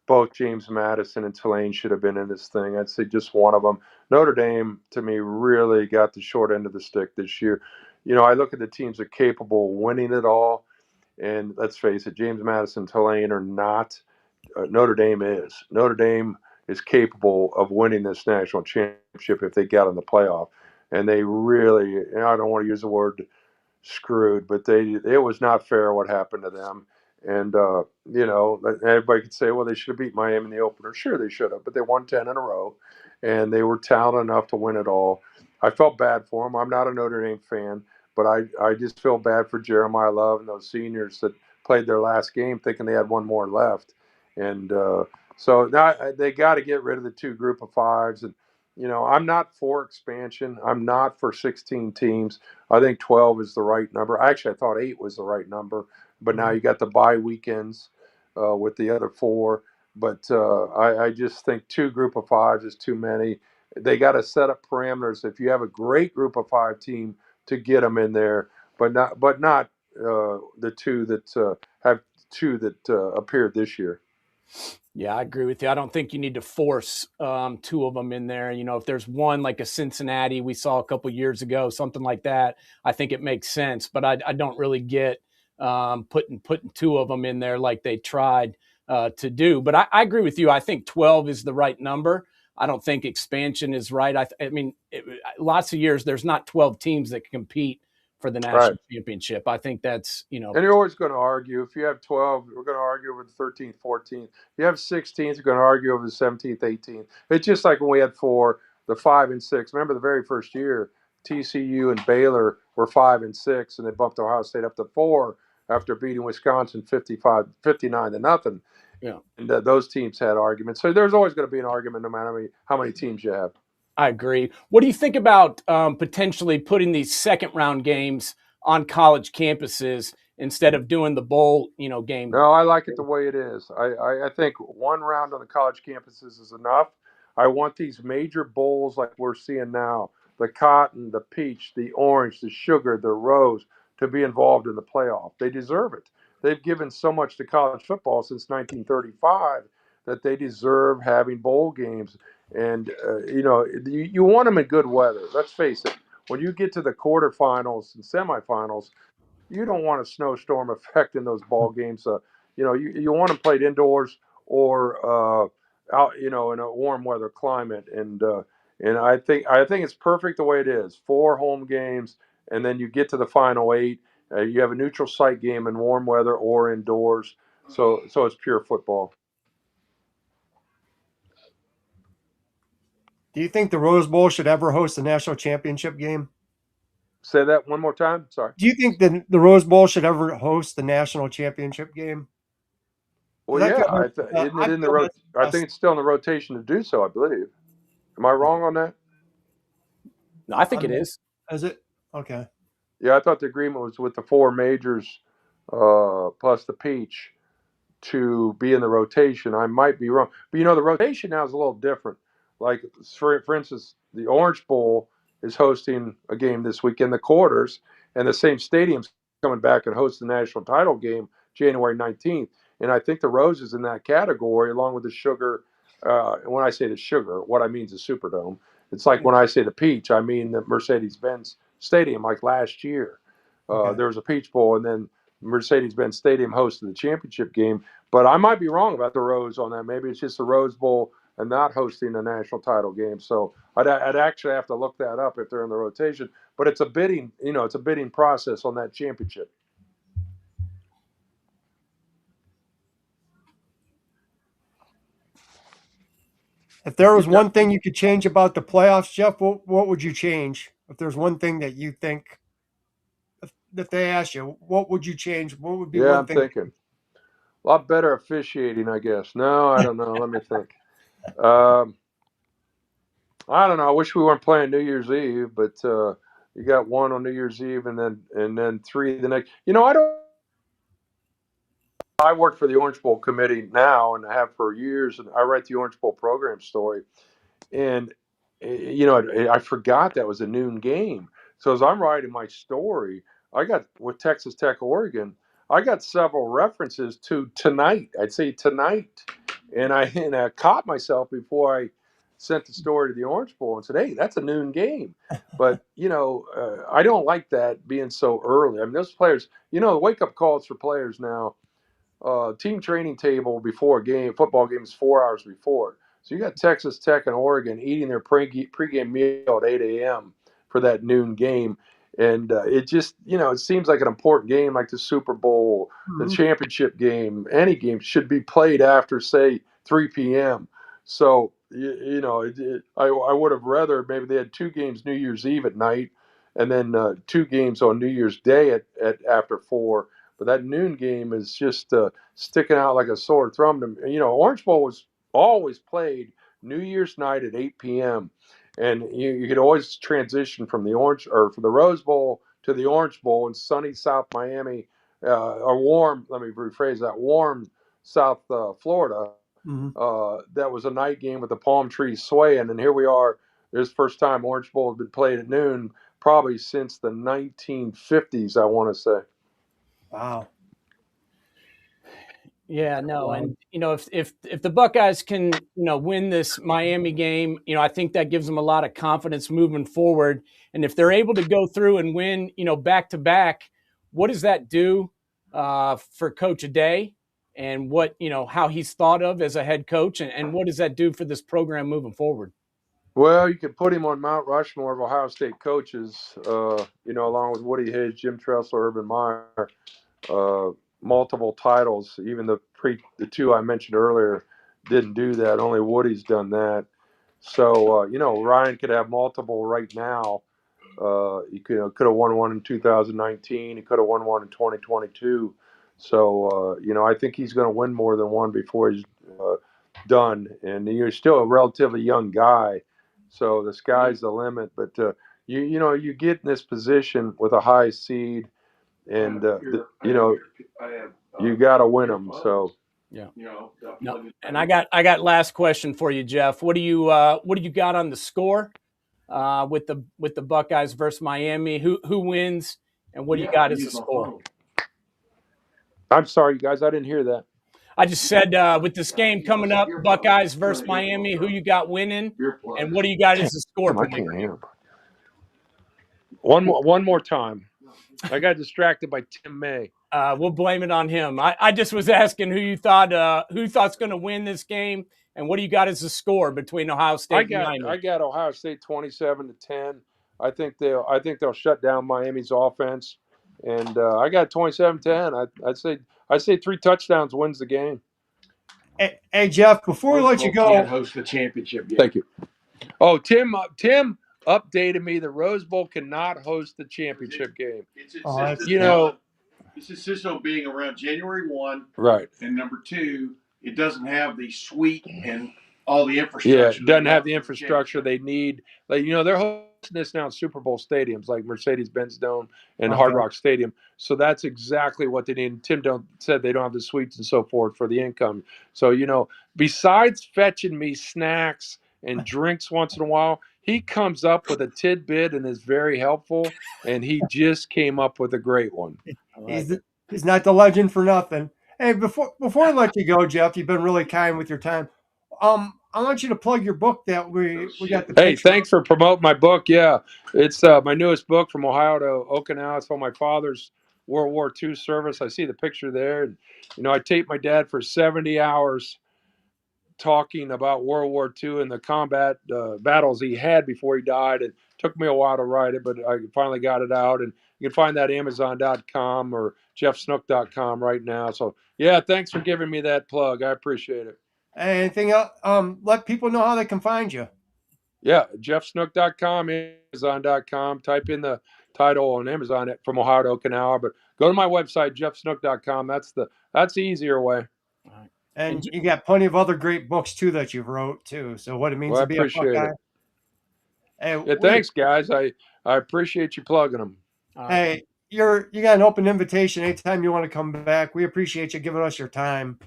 both James Madison and Tulane should have been in this thing. I'd say just one of them. Notre Dame, to me, really got the short end of the stick this year. I look at the teams that are capable of winning it all, and let's face it, James Madison, Tulane are not. Notre Dame is. Notre Dame is capable of winning this national championship if they got in the playoff. And they really, I don't want to use the word screwed, but it was not fair what happened to them. And everybody could say, well, they should have beat Miami in the opener. Sure, they should have, but they won 10 in a row, and they were talented enough to win it all. I felt bad for them. I'm not a Notre Dame fan, but I just feel bad for Jeremiah Love and those seniors that played their last game thinking they had one more left. And so now they got to get rid of the two group of fives. And I'm not for expansion. I'm not for 16 teams. I think 12 is the right number. Actually, I thought 8 was the right number, but now you got the bye weekends with the other 4. But I just think 2 group of fives is too many. They got to set up parameters. If you have a great group of 5 team, to get them in there, but not the 2 that have 2 that appeared this year. Yeah, I agree with you. I don't think you need to force 2 of them in there. If there's one like a Cincinnati we saw a couple years ago, something like that, I think it makes sense. But I don't really get putting 2 of them in there like they tried to do. But I agree with you. I think 12 is the right number. I don't think expansion is right. I mean, lots of years there's not 12 teams that can compete for the national championship. I think that's, And you're always going to argue. If you have 12, we're going to argue over the 13th, 14th. If you have 16th, you're going to argue over the 17th, 18th. It's just like when we had 4, the 5 and 6. Remember the very first year, TCU and Baylor were 5 and 6, and they bumped Ohio State up to 4 after beating Wisconsin 59 to nothing. Yeah. And those teams had arguments. So there's always going to be an argument no matter how many teams you have. I agree. What do you think about potentially putting these second round games on college campuses instead of doing the bowl, game? No, I like it the way it is. I think one round on the college campuses is enough. I want these major bowls like we're seeing now, the cotton, the peach, the orange, the sugar, the rose, to be involved in the playoff. They deserve it. They've given so much to college football since 1935 that they deserve having bowl games. And, you want them in good weather. Let's face it. When you get to the quarterfinals and semifinals, you don't want a snowstorm affecting those ball games. You want them played indoors or out, in a warm weather climate. And I think it's perfect the way it is. 4 home games, and then you get to the final 8. You have a neutral site game in warm weather or indoors. So it's pure football. Do you think the Rose Bowl should ever host a national championship game? Say that one more time. Sorry. Do you think the Rose Bowl should ever host the national championship game? Well, I yeah. feel like, Isn't it I in the feel rot? that's I think it's still in the rotation to do so. I believe. Am I wrong on that? No, I think it is. Is it? Okay. Yeah, I thought the agreement was with the 4 majors plus the peach to be in the rotation. I might be wrong, but the rotation now is a little different. Like for instance, the Orange Bowl is hosting a game this weekend, the quarters, and the same stadium's coming back and host the national title game January 19th. And I think the Rose is in that category along with the Sugar. And when I say the Sugar, what I mean is the Superdome. It's like when I say the Peach, I mean the Mercedes-Benz Stadium, like last year. Okay. There was a Peach Bowl, and then Mercedes-Benz Stadium hosted the championship game. But I might be wrong about the Rose on that. Maybe it's just the Rose Bowl and not hosting the national title game. So I'd actually have to look that up if they're in the rotation. But it's a bidding, it's a bidding process on that championship. If there was one thing you could change about the playoffs, Jeff, what would you change? If there's one thing that you think, if they ask you, what would you change? What would be Yeah, one I'm thing? thinking. A lot better officiating, I guess. No, I don't know. Let me think. Um, I don't know. I wish we weren't playing New Year's Eve, but you got 1 on New Year's Eve and then 3 the next. I work for the Orange Bowl committee now and I have for years, and I write the Orange Bowl program story. And I forgot that was a noon game. So as I'm writing my story, I got with Texas Tech, Oregon, I got several references to tonight. I'd say tonight And I caught myself before I sent the story to the Orange Bowl and said, "Hey, that's a noon game." But I don't like that being so early. I mean, those players, the wake up calls for players now. Team training table before a game, football game is 4 hours before. So you got Texas Tech and Oregon eating their pregame meal at 8 a.m. for that noon game. And it just, it seems like an important game like the Super Bowl, the Mhm. championship game, any game should be played after, say, 3 p.m. So, I would have rather maybe they had two games New Year's Eve at night and then two games on New Year's Day at after 4. But that noon game is just sticking out like a sore thumb. Orange Bowl was always played New Year's night at 8 p.m. And you could always transition from the Rose Bowl to the Orange Bowl in sunny South Miami, or warm. Let me rephrase that: warm South Florida. Mhm. That was a night game with the palm trees swaying, and here we are. This first time Orange Bowl has been played at noon, probably since the 1950s. I want to say. Wow. Yeah, no, Wow. and if the Buckeyes can win this Miami game, I think that gives them a lot of confidence moving forward. And if they're able to go through and win, back to back, what does that do for Coach Aday, and what how he's thought of as a head coach, and what does that do for this program moving forward? Well, you could put him on Mount Rushmore of Ohio State coaches, along with Woody Hayes, Jim Tressel, Urban Meyer, uh, multiple titles. Even the two I mentioned earlier didn't do that. Only Woody's done that. So, Ryan could have multiple right now. He could have won one in 2019. He could have won one in 2022. So, I think he's going to win more than one before he's done. And you're still a relatively young guy, so the sky's the limit. But you get in this position with a high seed, and you got to win them. So. Yeah. No, and I got last question for you, Jeff. What do you got on the score with the Buckeyes versus Miami? Who wins, and what do you got as the score? I'm sorry, you guys, I didn't hear that. I just said with this game coming up, Buckeyes versus Miami, who you got winning, and what do you got as the score Damn, I can't hear him. One more time. I got distracted by Tim May. We'll blame it on him. I just was asking who thought's going to win this game, and what do you got as the score between Ohio State and Miami? I got Ohio State 27-10. I think they'll shut down Miami's offense, and I got 27-10. I'd say 3 touchdowns wins the game. Hey Jeff, before we let you go, can't host the championship game. Thank you. Oh, Tim updated me. The Rose Bowl cannot host the championship game. It's insisted on being around January 1. Right. And number 2, it doesn't have the suite and all the infrastructure. Yeah, it doesn't have the infrastructure they need. They're hosting this now in Super Bowl stadiums like Mercedes-Benz Dome and Hard Rock Stadium. So that's exactly what they need. And Tim said they don't have the suites and so forth for the income. So, besides fetching me snacks and drinks once in a while, he comes up with a tidbit and is very helpful. And he just came up with a great one. He's not the legend for nothing. Hey, before I let you go, Jeff, you've been really kind with your time. I want you to plug your book that we got the picture. Hey, thanks for promoting my book. Yeah, it's my newest book, From Ohio to Okinawa. It's on my father's World War II service. I see the picture there. And, I taped my dad for 70 hours talking about World War II and the combat battles he had before he died. It took me a while to write it, but I finally got it out. And you can find that at Amazon.com or JeffSnook.com right now. So, yeah, thanks for giving me that plug. I appreciate it. Anything else? Let people know how they can find you. Yeah, JeffSnook.com, Amazon.com. Type in the title on Amazon From Ohio to Okinawa. But go to my website, JeffSnook.com. That's the easier way. And you got plenty of other great books too that you've wrote too. So what it means to be a Buckeye. Hey, thanks, guys. I appreciate you plugging them. Hey, you got an open invitation anytime you want to come back. We appreciate you giving us your time.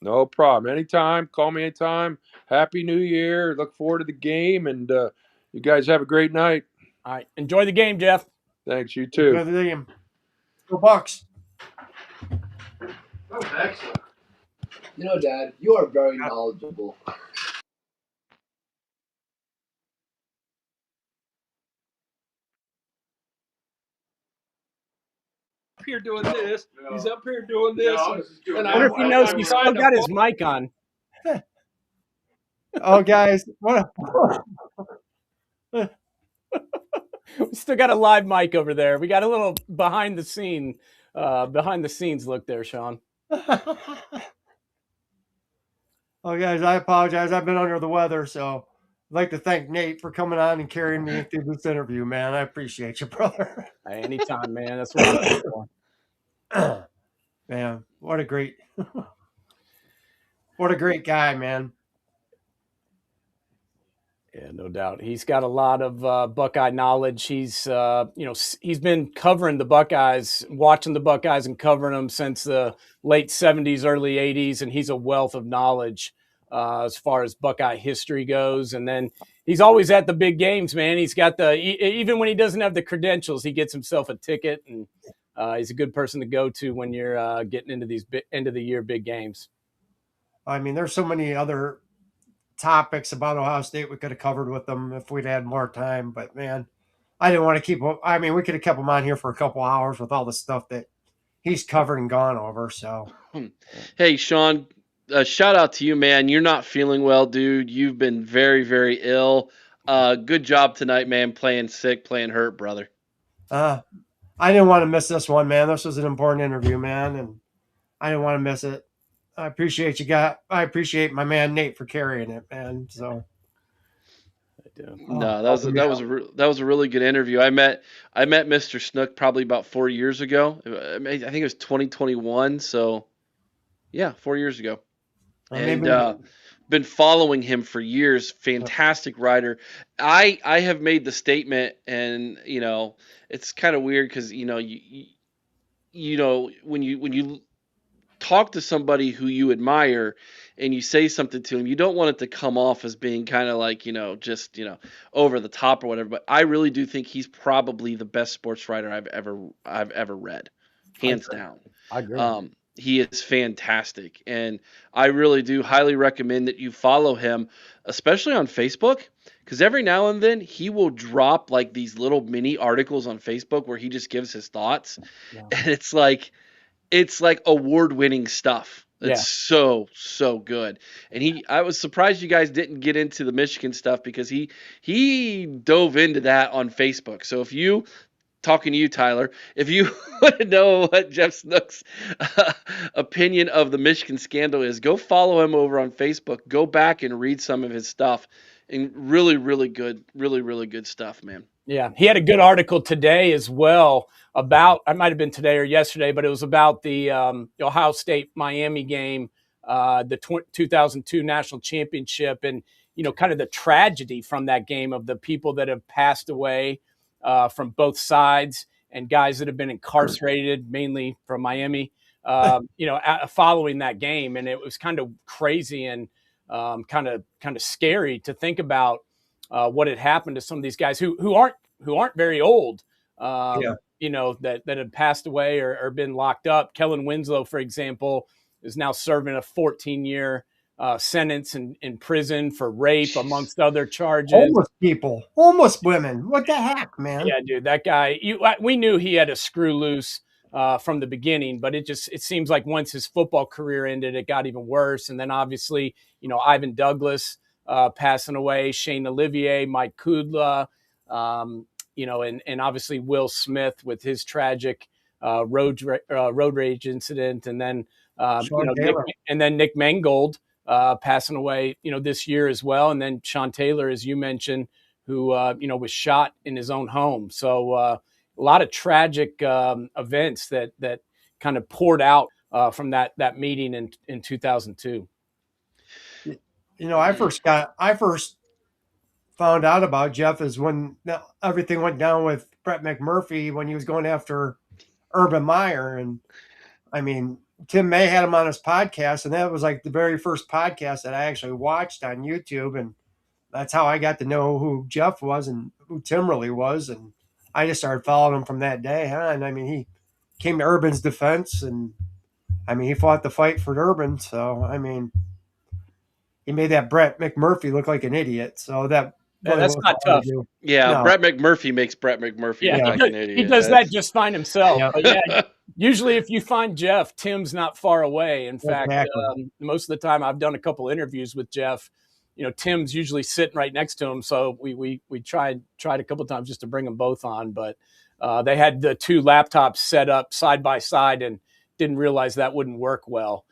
No problem. Anytime. Call me anytime. Happy New Year. Look forward to the game. And you guys have a great night. All right. Enjoy the game, Jeff. Thanks. You too. Enjoy the game. Go Bucks. That was excellent. You know, Dad, you are very knowledgeable. Here doing this. He's up here doing this. I wonder if he knows he's still got his mic on. Oh, guys, what? We still got a live mic over there. We got a little behind the scenes look there, Shaun. Oh, guys, I apologize. I've been under the weather, so I'd like to thank Nate for coming on and carrying me through this interview, man. I appreciate you, brother. Hey, anytime, man. That's what I'm here for. Man, what a great guy, man. Yeah, no doubt. He's got a lot of Buckeye knowledge. He's he's been covering the Buckeyes, watching the Buckeyes, and covering them since the late '70s, early '80s, and he's a wealth of knowledge as far as Buckeye history goes. And then he's always at the big games, man. He's got even when he doesn't have the credentials, he gets himself a ticket, and he's a good person to go to when you're getting into these end of the year big games. I mean, there's so many other topics about Ohio State we could have covered with them if we'd had more time, but man, I didn't want to keep. I mean, we could have kept him on here for a couple hours with all the stuff that he's covered and gone over. So, hey, Shaun, shout out to you, man. You're not feeling well, dude. You've been very, very ill. Good job tonight, man. Playing sick, playing hurt, brother. I didn't want to miss this one, man. This was an important interview, man, and I didn't want to miss it. I appreciate you, guy. I appreciate my man Nate for carrying it, man. So. No, that was a really good interview. I met Mr. Snook probably about 4 years ago. I think it was 2021. So, yeah, 4 years ago, and been following him for years. Fantastic writer. I have made the statement, and it's kind of weird because you know when you talk to somebody who you admire and you say something to him, you don't want it to come off as being kind of like, just, over the top or whatever. But I really do think he's probably the best sports writer I've ever read, hands down. I agree. He is fantastic. And I really do highly recommend that you follow him, especially on Facebook, because every now and then he will drop like these little mini articles on Facebook where he just gives his thoughts. Yeah. And it's like award-winning stuff. It's so good. And I was surprised you guys didn't get into the Michigan stuff because he dove into that on Facebook. So talking to you, Tyler, if you want to know what Jeff Snook's opinion of the Michigan scandal is, go follow him over on Facebook. Go back and read some of his stuff. And really, really good stuff, man. Yeah, he had a good article today as well about, I might have been today or yesterday, but it was about the Ohio State-Miami game, the 2002 national championship, and, kind of the tragedy from that game of the people that have passed away from both sides and guys that have been incarcerated, mainly from Miami, following that game. And it was kind of crazy and kind of scary to think about what had happened to some of these guys who aren't very old, that had passed away or been locked up. Kellen Winslow, for example, is now serving a 14-year sentence in prison for rape, amongst other charges. Homeless people, homeless women. What the heck, man? Yeah, dude, that guy. We knew he had a screw loose from the beginning, but it seems like once his football career ended, it got even worse. And then obviously, Ivan Douglas passing away, Shane Olivier, Mike Kudla, and obviously Will Smith with his tragic road rage incident, and then Nick Mangold passing away, this year as well, and then Shaun Taylor, as you mentioned, who was shot in his own home. So a lot of tragic events that kind of poured out from that meeting in 2002. I first found out about Jeff is when everything went down with Brett McMurphy when he was going after Urban Meyer. And I mean, Tim May had him on his podcast, and that was like the very first podcast that I actually watched on YouTube. And that's how I got to know who Jeff was and who Tim really was. And I just started following him from that day. And I mean, he came to Urban's defense, and I mean, he fought the fight for Durban, so I mean, he made that Brett McMurphy look like an idiot. So that Yeah, really that's wasn't not hard tough. to do. Yeah, No, Brett McMurphy makes Brett McMurphy Yeah, look yeah, like an he idiot. does that That's just fine himself. yeah, But yeah, usually if you find Jeff, Tim's not far away. In fact, exactly. most of the time I've done a couple interviews with Jeff. Tim's usually sitting right next to him, so we tried a couple times just to bring them both on, but they had the two laptops set up side by side and didn't realize that wouldn't work well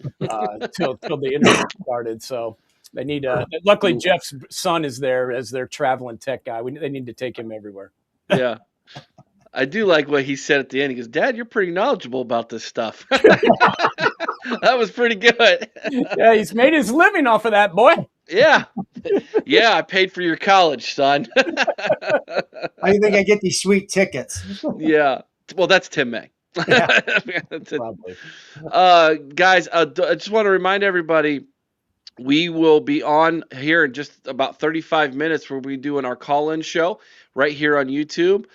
till the interview started. So they need luckily Jeff's son is there as their traveling tech guy. They need to take him everywhere. yeah. I do like what he said at the end. He goes, "Dad, you're pretty knowledgeable about this stuff." That was pretty good. Yeah, he's made his living off of that, boy. Yeah. Yeah, I paid for your college, son. How do you think I get these sweet tickets? Yeah. Well, that's Tim May. Yeah. Probably. Guys, I just want to remind everybody we will be on here in just about 35 minutes where we're doing our call-in show right here on YouTube.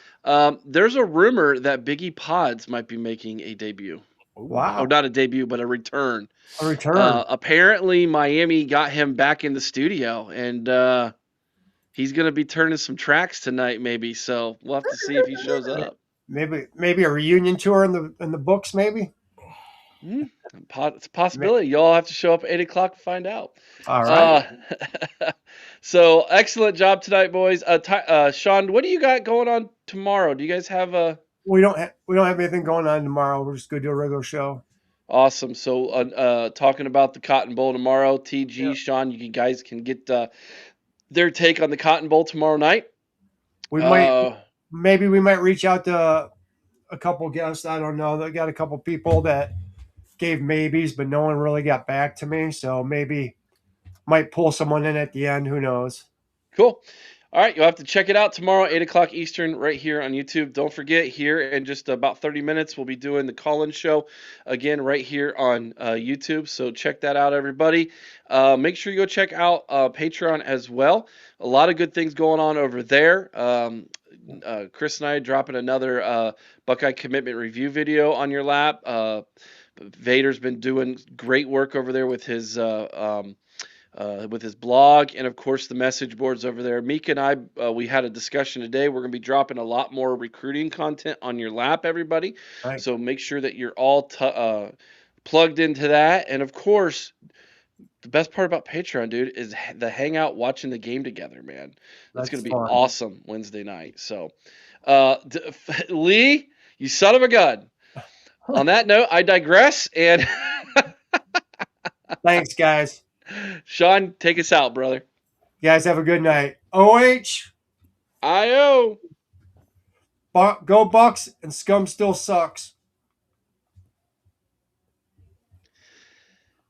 There's a rumor that Biggie Pods might be making a debut. Wow. Oh, not a debut, but a return. A return. Apparently, Miami got him back in the studio, and he's going to be turning some tracks tonight, maybe. So we'll have to see if he shows up. Maybe a reunion tour in the books, maybe. It's a possibility. Y'all have to show up at 8 o'clock to find out. All right. So excellent job tonight, boys. Shaun, what do you got going on tomorrow? Do you guys have a? We don't have anything going on tomorrow. We're just gonna do a regular show. Awesome. So talking about the Cotton Bowl tomorrow, TG, Yeah. Shaun, you guys can get their take on the Cotton Bowl tomorrow night. We might reach out to a couple guests. I don't know. They got a couple people that gave maybes, but no one really got back to me. So maybe might pull someone in at the end. Who knows? Cool. All right, you'll have to check it out tomorrow, 8 o'clock Eastern, right here on YouTube. Don't forget, here in just about 30 minutes, we'll be doing the call-in show again right here on YouTube. So check that out, everybody. Make sure you go check out Patreon as well. A lot of good things going on over there. Chris and I dropping another Buckeye commitment review video on your lap. Vader's been doing great work over there with his blog, and of course the message boards over there. Mika and I, we had a discussion today. We're going to be dropping a lot more recruiting content on your lap, everybody. Right. So make sure that you're all plugged into that. And of course, the best part about Patreon, dude, is the hangout watching the game together, man. That's going to be fun. awesome Wednesday night. So, Lee, you son of a gun. On that note, I digress. And Thanks, guys. Shaun, take us out, brother. You guys have a good night. OH. IO. Go Bucks, and Scum still sucks.